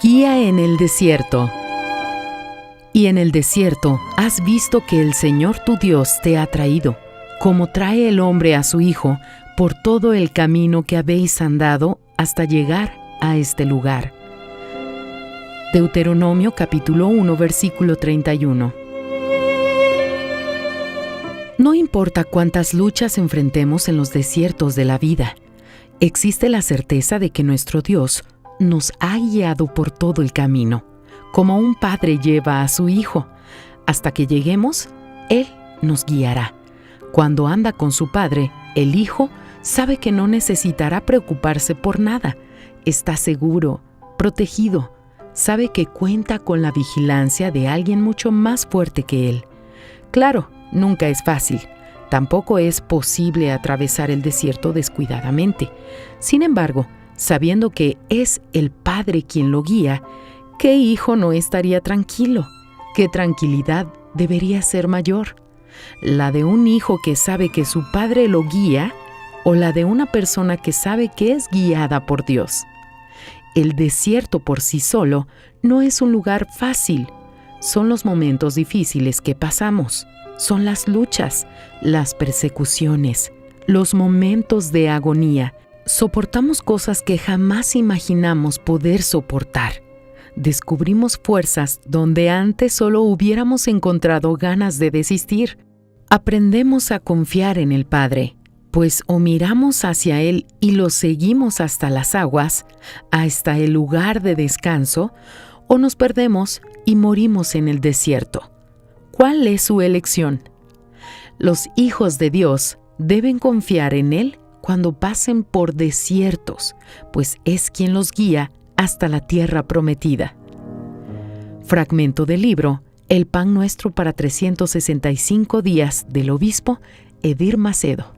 Guía en el desierto. Y en el desierto has visto que el Señor tu Dios te ha traído, como trae el hombre a su hijo, por todo el camino que habéis andado hasta llegar a este lugar. Deuteronomio capítulo 1, versículo 31. No importa cuántas luchas enfrentemos en los desiertos de la vida, existe la certeza de que nuestro Dios nos ha guiado por todo el camino, como un padre lleva a su hijo. Hasta que lleguemos, Él nos guiará. Cuando anda con su padre, el hijo sabe que no necesitará preocuparse por nada. Está seguro, protegido. Sabe que cuenta con la vigilancia de alguien mucho más fuerte que él. Claro, nunca es fácil. Tampoco es posible atravesar el desierto descuidadamente. Sin embargo, sabiendo que es el Padre quien lo guía, ¿qué hijo no estaría tranquilo? ¿Qué tranquilidad debería ser mayor? ¿La de un hijo que sabe que su padre lo guía o la de una persona que sabe que es guiada por Dios? El desierto por sí solo no es un lugar fácil. Son los momentos difíciles que pasamos. Son las luchas, las persecuciones, los momentos de agonía. Soportamos cosas que jamás imaginamos poder soportar. Descubrimos fuerzas donde antes solo hubiéramos encontrado ganas de desistir. Aprendemos a confiar en el Padre, pues o miramos hacia Él y lo seguimos hasta las aguas, hasta el lugar de descanso, o nos perdemos y morimos en el desierto. ¿Cuál es su elección? Los hijos de Dios deben confiar en Él cuando pasen por desiertos, pues es quien los guía hasta la tierra prometida. Fragmento del libro El pan nuestro para 365 días del obispo Edir Macedo.